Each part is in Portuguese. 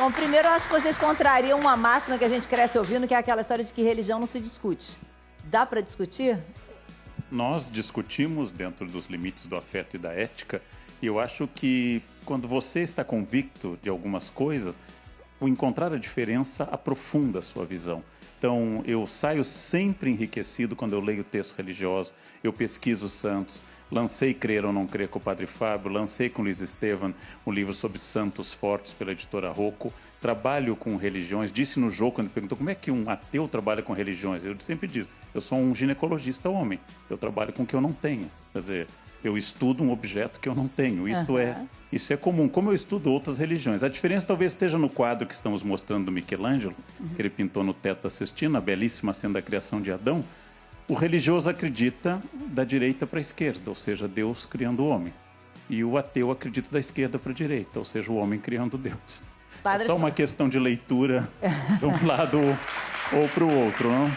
Bom, primeiro eu acho que vocês contrariam uma máxima que a gente cresce ouvindo, que é aquela história de que religião não se discute. Dá para discutir? Nós discutimos dentro dos limites do afeto e da ética, e eu acho que quando você está convicto de algumas coisas, o encontrar a diferença aprofunda a sua visão. Então, eu saio sempre enriquecido quando eu leio textos religiosos, eu pesquiso os santos, lancei Crer ou Não Crer com o Padre Fábio, lancei com Luiz Estevam um livro sobre santos fortes pela editora Rocco, trabalho com religiões, disse no jogo, quando ele perguntou como é que um ateu trabalha com religiões, eu sempre digo, eu sou um ginecologista homem, eu trabalho com o que eu não tenho, quer dizer, eu estudo um objeto que eu não tenho, isso é comum, como eu estudo outras religiões. A diferença talvez esteja no quadro que estamos mostrando do Michelangelo, que ele pintou no teto da Sistina, a belíssima cena da criação de Adão. O religioso acredita da direita para a esquerda, ou seja, Deus criando o homem. E o ateu acredita da esquerda para a direita, ou seja, o homem criando Deus. É só uma questão de leitura de um lado ou para o outro, não?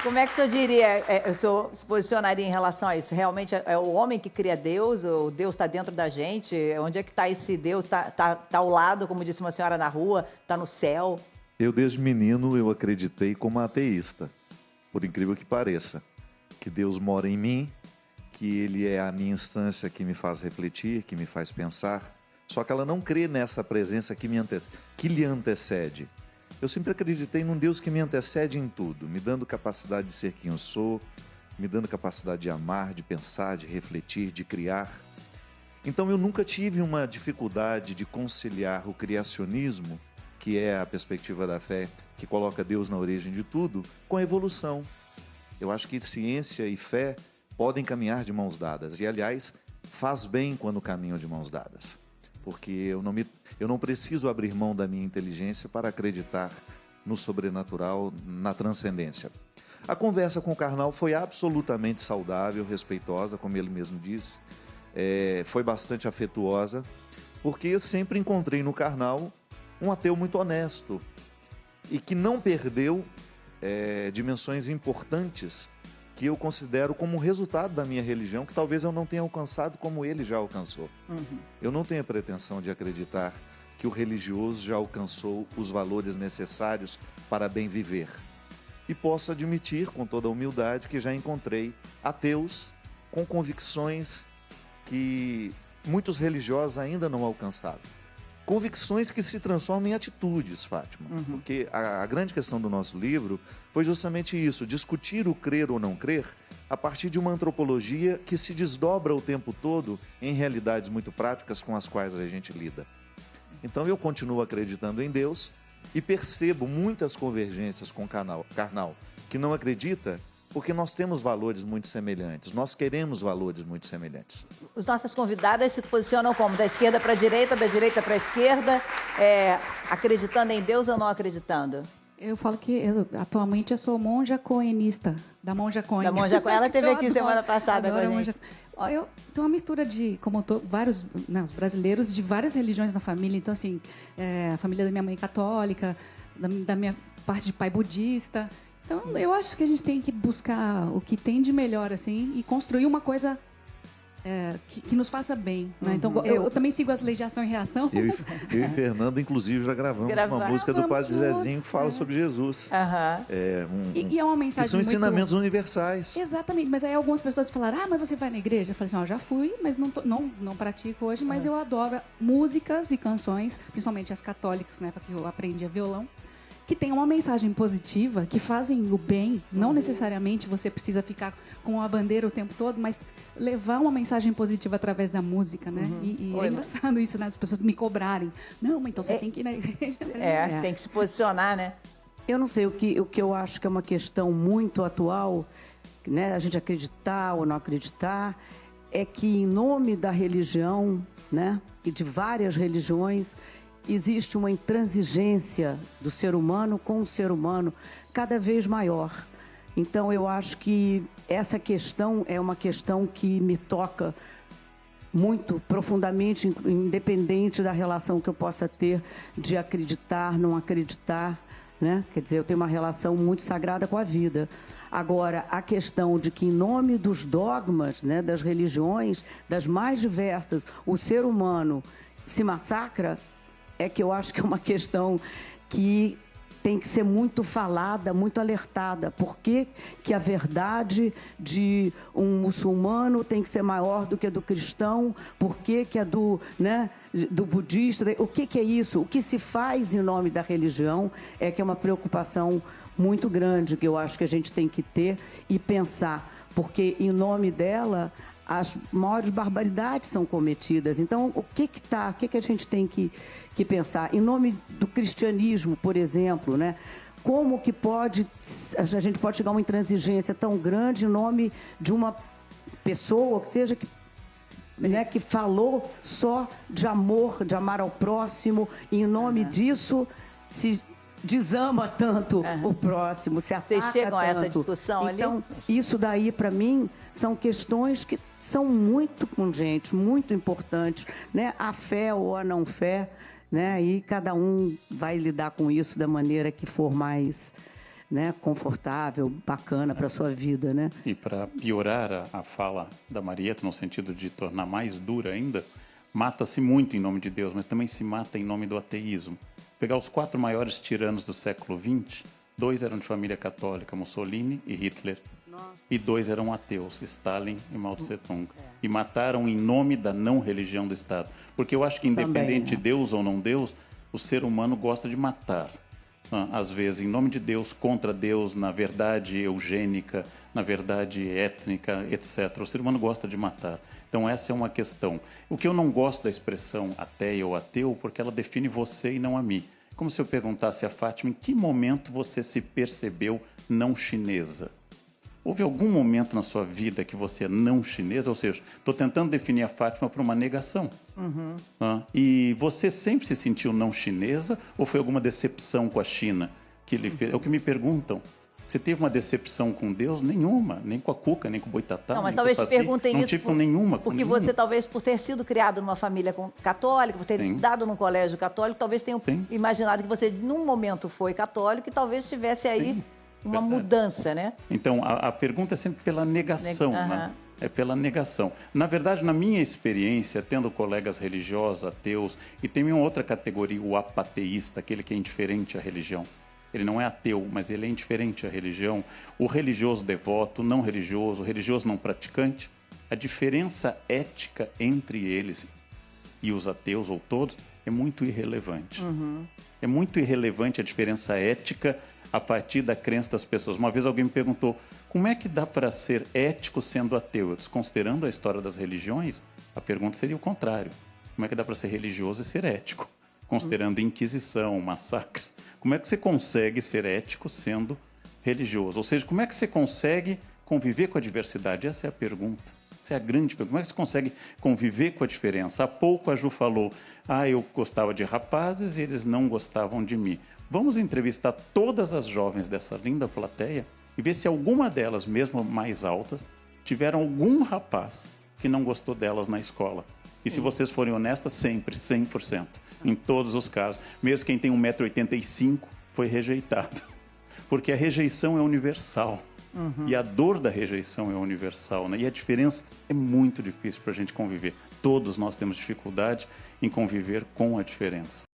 Como é que o senhor diria, o senhor se posicionaria em relação a isso? Realmente é o homem que cria Deus, ou Deus está dentro da gente? Onde é que está esse Deus? Está ao lado, como disse uma senhora na rua? Está no céu? Eu, desde menino, eu acreditei como ateísta, por incrível que pareça. Que Deus mora em mim, que Ele é a minha instância que me faz refletir, que me faz pensar. Só que ela não crê nessa presença que lhe antecede. Eu sempre acreditei num Deus que me antecede em tudo, me dando capacidade de ser quem eu sou, me dando capacidade de amar, de pensar, de refletir, de criar. Então eu nunca tive uma dificuldade de conciliar o criacionismo, que é a perspectiva da fé, que coloca Deus na origem de tudo, com a evolução. Eu acho que ciência e fé podem caminhar de mãos dadas, e aliás, faz bem quando caminham de mãos dadas. Porque eu não preciso abrir mão da minha inteligência para acreditar no sobrenatural, na transcendência. A conversa com o Karnal foi absolutamente saudável, respeitosa, como ele mesmo disse, foi bastante afetuosa, porque eu sempre encontrei no Karnal um ateu muito honesto e que não perdeu dimensões importantes que eu considero como resultado da minha religião, que talvez eu não tenha alcançado como ele já alcançou. Eu não tenho a pretensão de acreditar que o religioso já alcançou os valores necessários para bem viver. E posso admitir, com toda a humildade, que já encontrei ateus com convicções que muitos religiosos ainda não alcançaram. Convicções que se transformam em atitudes, Fátima. Porque a grande questão do nosso livro foi justamente isso, discutir o crer ou não crer a partir de uma antropologia que se desdobra o tempo todo em realidades muito práticas com as quais a gente lida. Então eu continuo acreditando em Deus e percebo muitas convergências com Karnal, que não acredita porque nós temos valores muito semelhantes, nós queremos valores muito semelhantes. As nossas convidadas se posicionam como? Da esquerda para a direita, da direita para a esquerda, acreditando em Deus ou não acreditando? Eu falo que atualmente eu sou monja coenista, da Monja Coen. Da Monja Coen, ela esteve aqui semana passada com a gente. Monja... Eu tenho uma mistura de, como vários brasileiros, de várias religiões na família. Então, assim, a família da minha mãe católica, da minha parte de pai budista. Então, eu acho que a gente tem que buscar o que tem de melhor, assim, e construir uma coisa que nos faça bem, né? Então, eu também sigo as leis de ação e reação. Eu e Fernando, inclusive, já gravamos uma música do Padre Zezinho que fala sobre Jesus. E é uma mensagem que são ensinamentos universais. Exatamente, mas aí algumas pessoas falaram, mas você vai na igreja? Eu falei assim, já fui, mas não pratico hoje, mas eu adoro músicas e canções, principalmente as católicas, né, porque eu aprendi a violão, que tem uma mensagem positiva, que fazem o bem. Não necessariamente você precisa ficar com a bandeira o tempo todo, mas levar uma mensagem positiva através da música, né? E é engraçado isso, né? As pessoas me cobrarem. Não, mas então você tem que ir na igreja. Tem que se posicionar, né? Eu não sei, o que eu acho que é uma questão muito atual, né? A gente acreditar ou não acreditar, é que em nome da religião, né? E de várias religiões, existe uma intransigência do ser humano com o ser humano cada vez maior. Então, eu acho que essa questão é uma questão que me toca muito profundamente, independente da relação que eu possa ter de acreditar, não acreditar, né? Quer dizer, eu tenho uma relação muito sagrada com a vida. Agora, a questão de que, em nome dos dogmas, né, das religiões, das mais diversas, o ser humano se massacra, é que eu acho que é uma questão que tem que ser muito falada, muito alertada. Por que que a verdade de um muçulmano tem que ser maior do que a do cristão? Por que que a do budista? O que é isso? O que se faz em nome da religião é que é uma preocupação muito grande que eu acho que a gente tem que ter e pensar, porque em nome dela as maiores barbaridades são cometidas. Então, o que a gente tem que pensar? Em nome do cristianismo, por exemplo, né? Como que a gente pode chegar a uma intransigência tão grande em nome de uma pessoa, que seja que falou só de amor, de amar ao próximo, e em nome disso se desama tanto o próximo, se ataca Vocês chegam tanto. a essa discussão ali? Então, isso daí, para mim, são questões que são muito pungentes, muito importantes, né? A fé ou a não fé, né? E cada um vai lidar com isso da maneira que for mais, né, confortável, bacana para a sua vida, né? E para piorar a fala da Marieta, no sentido de tornar mais dura ainda, mata-se muito em nome de Deus, mas também se mata em nome do ateísmo. Pegar os 4 maiores tiranos do século XX, 2 eram de família católica, Mussolini e Hitler. Nossa. E 2 eram ateus, Stalin e Mao Tse-tung. E mataram em nome da não religião do Estado. Porque eu acho que independente de Deus ou não Deus, o ser humano gosta de matar. Às vezes, em nome de Deus, contra Deus, na verdade eugênica, na verdade étnica, etc. O ser humano gosta de matar. Então, essa é uma questão. O que eu não gosto da expressão ateia ou ateu, porque ela define você e não a mim. Como se eu perguntasse a Fátima, em que momento você se percebeu não chinesa? Houve algum momento na sua vida que você é não chinesa? Ou seja, estou tentando definir a Fátima por uma negação. E você sempre se sentiu não chinesa ou foi alguma decepção com a China que lhe fez? É o que me perguntam. Você teve uma decepção com Deus? Nenhuma. Nem com a Cuca, nem com o Boitatá. Não, mas nem talvez com o te Saci. perguntem não isso tive com nenhuma. Porque você, talvez, por ter sido criado numa família católica, por ter estudado num colégio católico, talvez tenha imaginado que você, num momento, foi católico e talvez tivesse aí uma mudança, né? Então, a pergunta é sempre pela negação, né? É pela negação. Na verdade, na minha experiência, tendo colegas religiosos, ateus, e tem uma outra categoria, o apateísta, aquele que é indiferente à religião. Ele não é ateu, mas ele é indiferente à religião. O religioso devoto, o religioso não praticante. A diferença ética entre eles e os ateus, ou todos, é muito irrelevante. É muito irrelevante a diferença ética a partir da crença das pessoas. Uma vez alguém me perguntou, como é que dá para ser ético sendo ateu? Eu disse, considerando a história das religiões, a pergunta seria o contrário. Como é que dá para ser religioso e ser ético? Considerando Inquisição, massacres. Como é que você consegue ser ético sendo religioso? Ou seja, como é que você consegue conviver com a diversidade? Essa é a pergunta. Essa é a grande pergunta. Como é que você consegue conviver com a diferença? Há pouco a Ju falou, eu gostava de rapazes e eles não gostavam de mim. Vamos entrevistar todas as jovens dessa linda plateia e ver se alguma delas, mesmo mais altas, tiveram algum rapaz que não gostou delas na escola. E se vocês forem honestas, sempre, 100%, em todos os casos. Mesmo quem tem 1,85 m foi rejeitado. Porque a rejeição é universal. E a dor da rejeição é universal, né? E a diferença é muito difícil para a gente conviver. Todos nós temos dificuldade em conviver com a diferença.